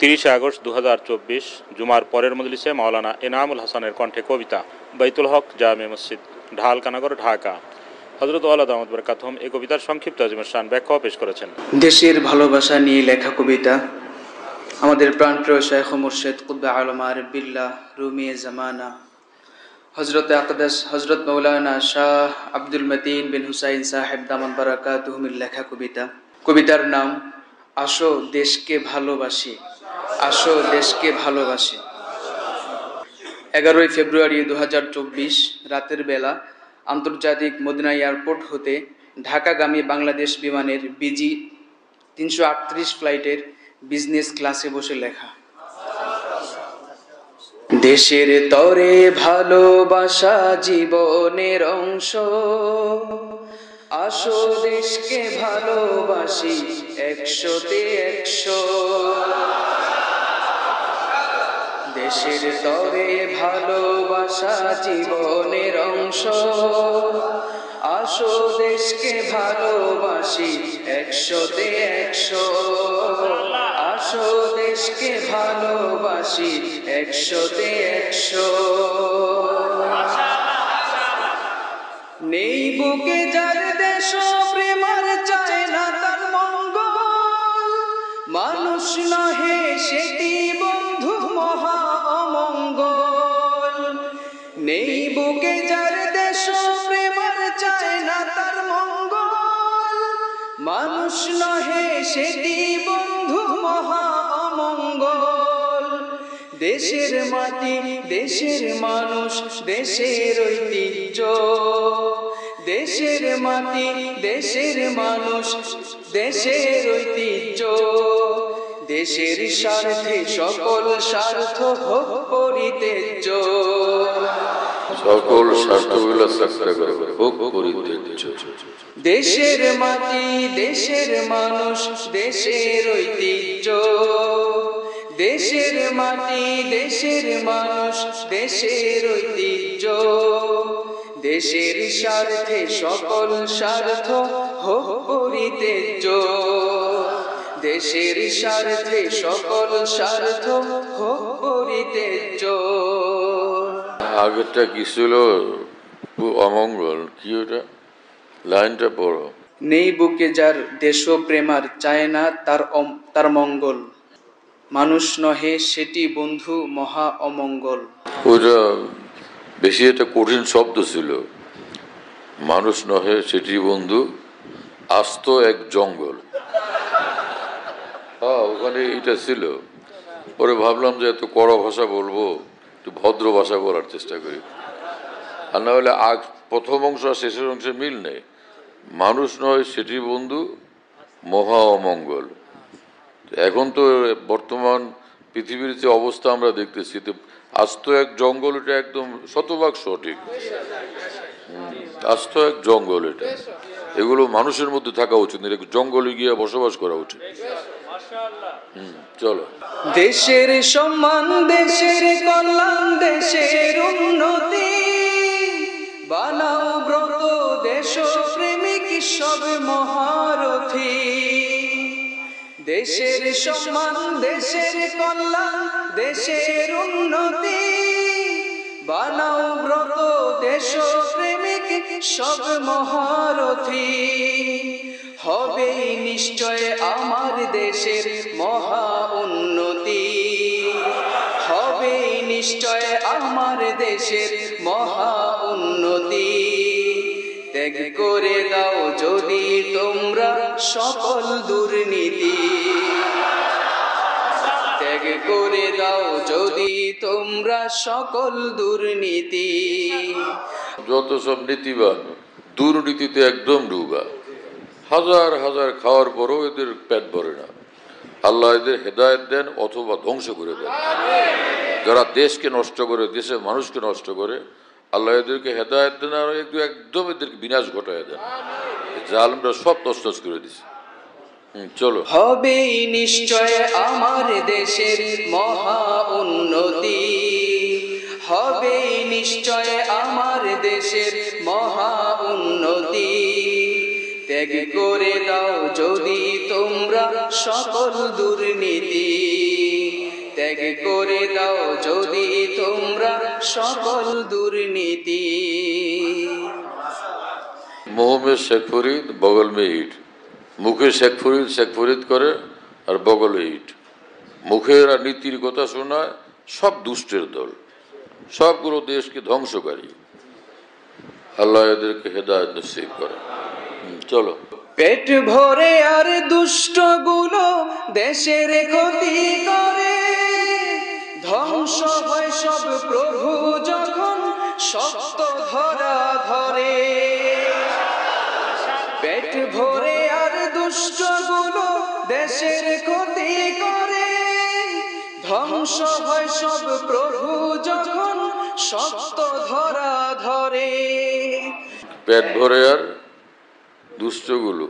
30 August 2024 জুমার পরের মজলিসে মাওলানা এনামুল হাসানের কণ্ঠে কবিতা বাইতুল হক জামে মসজিদ ঢালকানগর ঢাকা। হযরত ওয়ালা দামাত বরকাতুহুম এই কবিতার সংক্ষিপ্ত আজমের শান ব্যাখ্যা পেশ করেছেন। দেশের ভালোবাসা নিয়ে লেখা কবিতা আমাদের প্রাণপ্রিয় শাইখ ও মুর্শিদ কুতবে আলম আরিফ বিল্লাহ রুমি জামানা হযরত আকদাস হযরত মাওলানা শাহ আব্দুল মতিন বিন হুসাইন সাহেব দামাত বরকাতুহুমের লেখা কবিতা। কবিতার নাম আসো দেশকে ভালোবাসি, আসো দেশকে ভালোবাসি। 11 ফেব্রুয়ারি 2024 রাতের বেলা আন্তর্জাতিক মদিনা এয়ারপোর্ট হতে ঢাকাগামী বাংলাদেশ বিমানের বিজি 338 ফ্লাইটের বিজনেস ক্লাসে বসে লেখা। দেশের তরে ভালোবাসা জীবনের অংশ, আসো দেশকে ভালোবাসি 100তে 100। দেশের তরে ভালোবাসা জীবনের অংশ, আসো দেশকে ভালোবাসি 100তে 100। আসো দেশকে ভালোবাসি 100তে 100। নেই বুকে যার দেশ প্রেম আর চায় না তার মঙ্গল, মানুষ নহে সেটি বন্ধু মহা অমঙ্গল। নেই বুকে যার দেশ প্রেম আর চায় না তার মঙ্গল, মানুষ নহে সেটি বন্ধু মহা অমঙ্গল। দেশের মাটি, দেশের মানুষ, দেশের ঐতিহ্য, দেশের মাটি, দেশের মানুষ, দেশের ঐতিহ্য। দেশের স্বার্থে সকল স্বার্থ হোক পরিত্যাজ্য, সকল স্বার্থগুলো চেষ্টা করবে হোক পরিত্যাজ্য। দেশের মাটি, দেশের মানুষ, দেশের ঐতিহ্য, দেশের মাটি, দেশের মানুষ, দেশের ঐতিহ্য। দেশের স্বার্থে সকল স্বার্থ হোক পরিত্যাজ্য, দেশের স্বার্থে সকল স্বার্থ হোক পরিত্যাজ্য। আগেরটা কি ছিল? অমঙ্গল কি ওটা? লাইনটা পড়ো। নেই বুকে যার দেশ প্রেমার চায় না তার মঙ্গল, মানুষ নহে সেটি বন্ধু মহা অমঙ্গল। ওটা বেশি একটা কঠিন শব্দ ছিল। মানুষ নহে সেটি বন্ধু আস্ত এক জঙ্গল। হ্যাঁ, ওখানে এটা ছিল। পরে ভাবলাম যে এত কড়া ভাষা বলবো, একটু ভদ্র ভাষা বলার চেষ্টা করি। আর না হলে প্রথম অংশ আর শেষের অংশে মিল নেই। মানুষ নয় সেটি বন্ধু মহা অমঙ্গল। এখন তো বর্তমান পৃথিবীর যে অবস্থা আমরা দেখতেছি, তো আস্ত এক জঙ্গল, এটা একদম শতভাগ সঠিক। আস্ত এক জঙ্গল, এটা এগুলো মানুষের মধ্যে থাকা উচিত, জঙ্গলে গিয়ে বসবাস করা উচিত। চলো। দেশের সম্মান, দেশের কল্যাণ, দেশের উন্নতি, বানাও ব্রত দেশ প্রেমিক সব মহারথী। দেশের সম্মান, দেশের কল্যাণ, দেশের উন্নতি, বানাও ব্রত দেশ প্রেমিক সব মহারথী। হবে নিশ্চয় আমার দেশের মহা উন্নতি, হবে নিশ্চয় আমার দেশের মহা উন্নতি। ত্যাগ করে দাও যদি তোমরা সকল দুর্নীতি, ত্যাগ করে দাও যদি তোমরা সকল দুর্নীতি। যত সব নীতিবান দুর্নীতিতে একদম ডুবা, হাজার হাজার খাওয়ার পরও এদের পেট ভরে না। আল্লাহ এদের হেদায়েত দেন অথবা ধ্বংস করে দেন। যারা দেশকে নষ্ট করে, দেশের মানুষকে নষ্ট করে, আল্লাহ এদেরকে হেদায়েত দেন আর একদম এদেরকে বিনাশ ঘটায় দেন। জালেমরা সব তছনছ করে দিছে। চলো। হবে নিশ্চয় আমার দেশের মহা উন্নতি, হবে নিশ্চয় আমার দেশের মহা উন্নতি। ত্যাগ করে দাও যদি তোমরা সকল দুর্নীতি। ত্যাগ করে দাও যদি তোমরা সকল দুর্নীতি। मुंह में शेख फरीद बगल में ईट, मुखे शेख फरीद करे और बगले ईट। मुखेर আর নীতির কথা শোনায় সব দুষ্টের দল, সবগুলো দেশকে ধ্বংসকারী। আল্লাহ এদেরকে হেদায়েত নসিব করে। চলো। পেট ভরে আর দুষ্টগুলো দেশের ক্ষতি করে, ধ্বংস হয় সব প্রভু যখন শক্ত ধরা ধরে। পেট ভরে আর দুষ্টগুলো দেশের ক্ষতি করে, ধ্বংস হয় সব প্রভু যখন শক্ত ধরা ধরে। পেট ভরে আর দুষ্টগুলো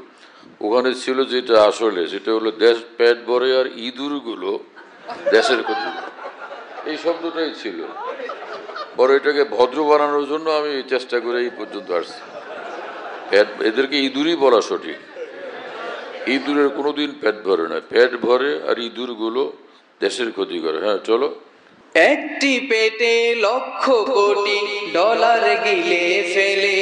ওখানে ছিল, যেটা আসলে সেটা হলো দেশ পেট ভরে আর ইঁদুরগুলো দেশের ক্ষতি, এই শব্দটাই ছিল। পরে এটাকে ভদ্র বানানোর জন্য আমি চেষ্টা করে এই পর্যন্ত আসছি। এদেরকে ইঁদুরই বলা সঠিক। ইঁদুরের কোনোদিন পেট ভরে না, পেট ভরে আর ইঁদুরগুলো দেশের ক্ষতি করে। হ্যাঁ চলো। একটি পেটে লক্ষ কোটি ডলার গিলে ফেলে,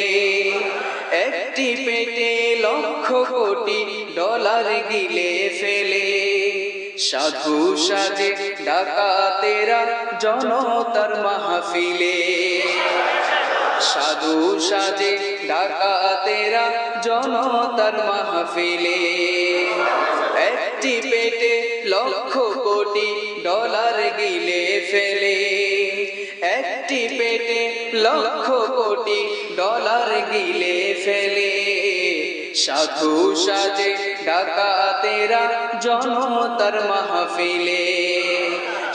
একটি পেটে লক্ষ কোটি ডলার গিলে ফেলে। সাধু সাজে ডাকাতেরা জনতার মাহফিলে, সাধু সাজে ডাকাতেরা জনতার মাহফিলে। একটি পেটে লক্ষ কোটি ডলার গিলে ফেলে, একটি পেটে লক্ষ কোটি ডলার গিলে ফেলে। সাধু সাজে ডাকাতেরা জনতার মাহফিলে,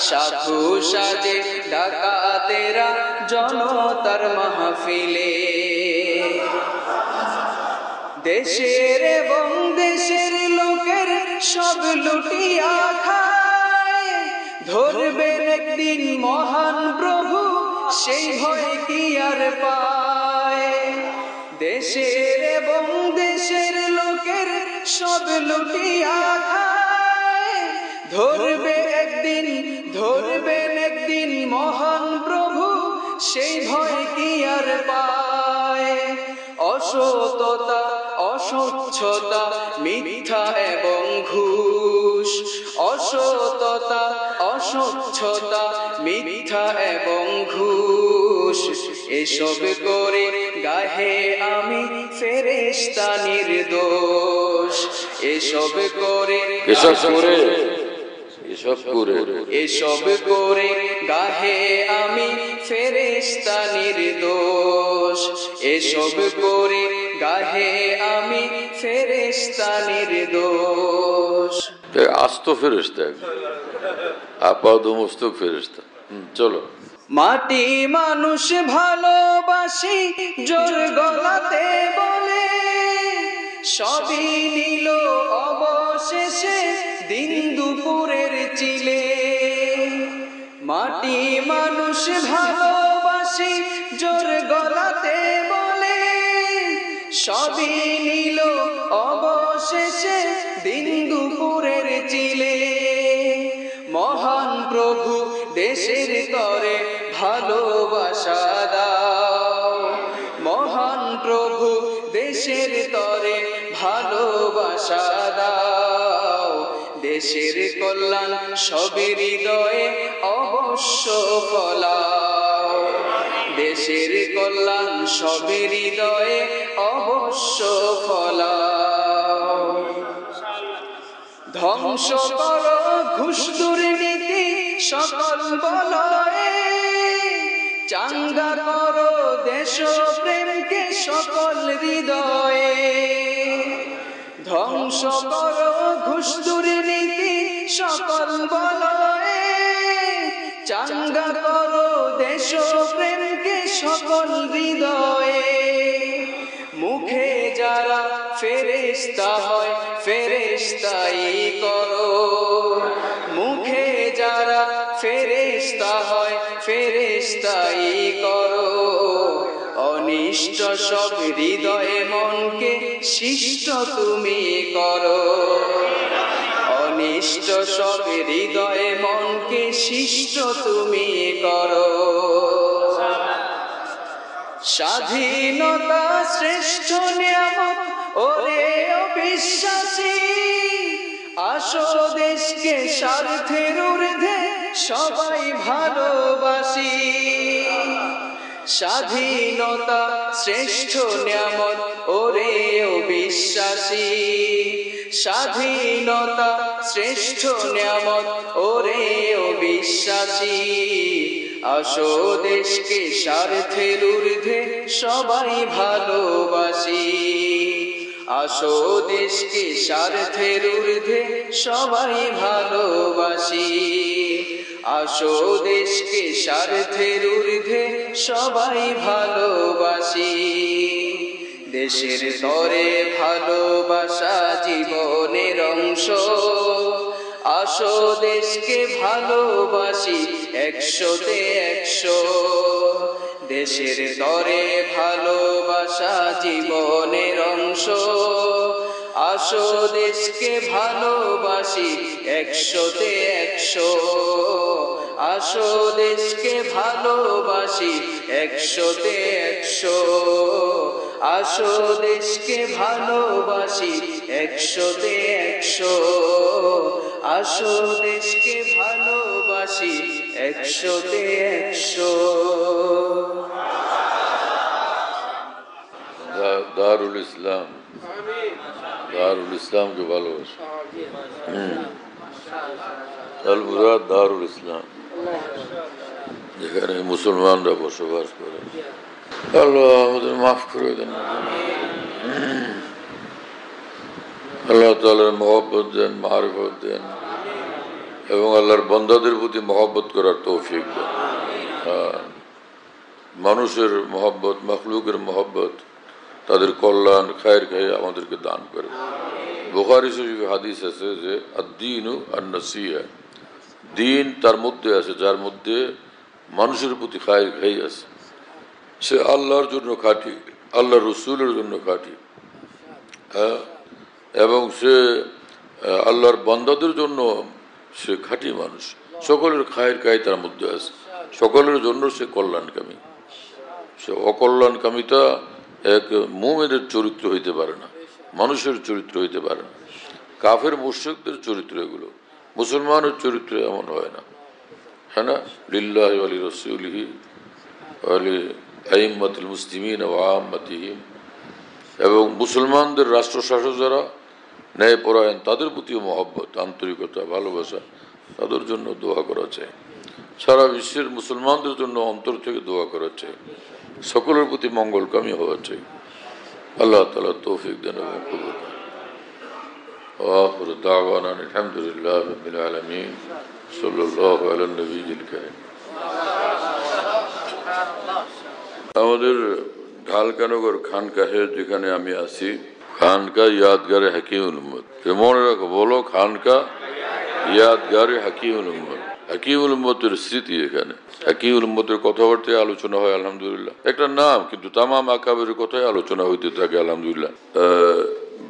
সাধু সাজে ডাকাতেরা জনতার মাহফিলে। দেশের এবং দেশের লোকের সব লুটিয়া খায়, ধরবেন একদিন মহান প্রভু সেই ভয় কি আর পায়। দেশের এবং দেশের লোকের সব লুটিয়া খায়, ধরবেন একদিন মহান প্রভু সেই ভয় কি আর পায়। অসততা অস্বচ্ছতা মিথ্যা এবং ঘুষ, অসততা অস্বচ্ছতা মিথ্যা এবং ঘুষ, এসব করে গাহে আমি ফেরেশতা নির্দোষ। এসব করে গাহে আমি ফেরেশতা নির্দোষ। এসব করে গাহে আমি ফেরেশতা নির্দোষ। আস্ত ফেরেশতা, আপাদমস্তক ফেরেশতা। চলো। মাটি মানুষ ভালোবাসি জোর গলাতে বলে, সবই নিল অবশেষে দিন দুপুরের চিলে। মাটি মানুষ ভালোবাসি জোর গলাতে বলে, সবই নিল অবশেষে দিন দুপুরের চিলে। মহান প্রভু দেশের তরে ভালোবাসা দাও, মহান প্রভু দেশের তরে ভালোবাসা দাও। দেশের কল্যাণ সবের হৃদয়ে অবশ্য ফলাও, দেশের কল্যাণ সবের হৃদয়ে অবশ্য ফলাও। ধ্বংস করো ঘুষ দুর্নীতি সকল বলয়ে, চাঙ্গা করো দেশ প্রেমকে সকল হৃদয়ে। ধ্বংস করো ঘুষ দুর্নীতি সকল বলয়ে, চাঙ্গা করো দেশ প্রেমকে সকল হৃদয়ে। মুখে যারা ফেরেশতা হয় ফেরেশতাই করো, মুখে যারা ফেরেশতা হয় ফেরেশতাই করো। অনিষ্ট সব হৃদয়ে মনকে শিষ্ট তুমি করো, অনিষ্ট সব হৃদয়ে মনকে বিশিষ্ট তুমি করো। স্বাধীনতা শ্রেষ্ঠ নিয়ামত ওরে অবিশ্বাসী, আসো দেশকে স্বার্থের ঊর্ধ্বে সবাই ভালোবাসি। স্বাধীনতা শ্রেষ্ঠ নিয়ামত ওরে অবিশ্বাসী, স্বাধীনতা শ্রেষ্ঠ নিয়ামত ওরে অবিশ্বাসী, আসো দেশকে স্বার্থের ঊর্ধ্বে সবাই ভালোবাসি। আসো দেশকে স্বার্থের ঊর্ধ্বে সবাই ভালোবাসি। আসো দেশকে স্বার্থের ঊর্ধ্বে সবাই ভালোবাসি। দেশের তরে ভালোবাসা জীবনের অংশ, আসো দেশকে ভালোবাসি 100-তে 100। দেশের তরে ভালোবাসা জীবনের অংশ, আসো দেশকে ভালোবাসি 100-তে 100। আসো দেশকে ভালোবাসি 100-তে 100। আসো দেশকে ভালোবাসি 100-তে 100। আসো দেশকে ভালোবাসি 100-তে 100। দারুল ইসলাম, দারুল ইসলামকে ভালোবাসি। আল মুরাদ দারুল ইসলাম, যেখানে মুসলমানরা বসবাস করে। আল্লাহ আমাদের মাফ করে দেন, আল্লাহ তাআলার মহব্বত দেন, মারিফত দেন, এবং আল্লাহর বান্দাদের প্রতি মহব্বত করার তৌফিক দেন। মানুষের মহব্বত, মখলুকের মহব্বত, তাদের কল্যাণ খায়ের খায়ে আমাদেরকে দান করে। বুখারী শরীফে হাদিস আছে যে আদ-দীনু আন-নাসিহা, দিন তার মধ্যে আছে যার মধ্যে মানুষের প্রতি খায়ের খাই আছে। সে আল্লাহর জন্য খাঁটি, আল্লাহ রসুলের জন্য খাঁটি, এবং সে আল্লাহর বান্দাদের জন্য সে খাঁটি মানুষ। সকলের খায়ের খাই তার মধ্যে আছে, সকলের জন্য সে কল্যাণকামী। সে অকল্যাণকামিতা এক মুমিনের চরিত্র হইতে পারে না, মানুষের চরিত্র হইতে পারে না। কাফের মুশরিকদের চরিত্র এগুলো, মুসলমানের চরিত্র এমন হয় না, হ্যাঁ না? লিল্লাহি ওয়া লিরাসূলিহি ওয়া লিআইম্মাতিল মুসলিমিন ওয়া আম্মাতিহিম, এবং মুসলমানদের রাষ্ট্রশাসক যারা ন্যায়পরায়ণ তাদের প্রতিও মহব্বত, আন্তরিকতা, ভালোবাসা, তাদের জন্য দোয়া করা চাই। সারা বিশ্বের মুসলমানদের জন্য অন্তর থেকে দোয়া করা চাই, সকলের প্রতি মঙ্গলকামী হওয়া চাই। আল্লাহ তাআলা তৌফিক দেন এবং কবুল করেন। ওয়া দাওয়ানা আলহামদুলিল্লাহি রাব্বিল আলামিন, সাল্লাল্লাহু আলান নবিয়্যিল কারীম। আমাদের ঢালকানগর খানকাহে যেখানে আমি আছি, খানকা ইয়াদগারে হাকিমুল উম্মত, মনে রাখো, বলো খানকা ইয়াদগারে হাকিমুল উম্মত। হাকিমুল উম্মতের স্মৃতি এখানে, হাকিমুল উম্মতের কথাবার্তায় আলোচনা হয় আলহামদুলিল্লাহ। একটা নাম, কিন্তু তামাম আকাবের কথাই আলোচনা হইতে থাকে আলহামদুলিল্লাহ।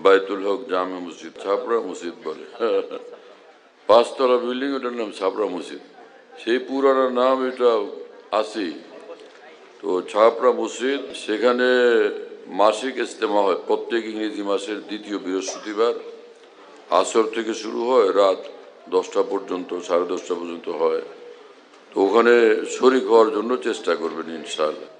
বাইতুল হক জামে মসজিদ, ছাপড়া মসজিদ বলে, 5 তলা বিল্ডিং, ওটার নাম ছাপড়া মসজিদ। সেই পুরানো নাম এটা আছে। তো ছাপড়া মসজিদ, সেখানে মাসিক ইজতেমা হয় প্রত্যেক ইংরেজি মাসের 2য় বৃহস্পতিবার। আসর থেকে শুরু হয়, রাত 10টা পর্যন্ত, 10:30 পর্যন্ত হয়। তো ওখানে শরীক হওয়ার জন্য চেষ্টা করবেন ইনশাআল্লাহ।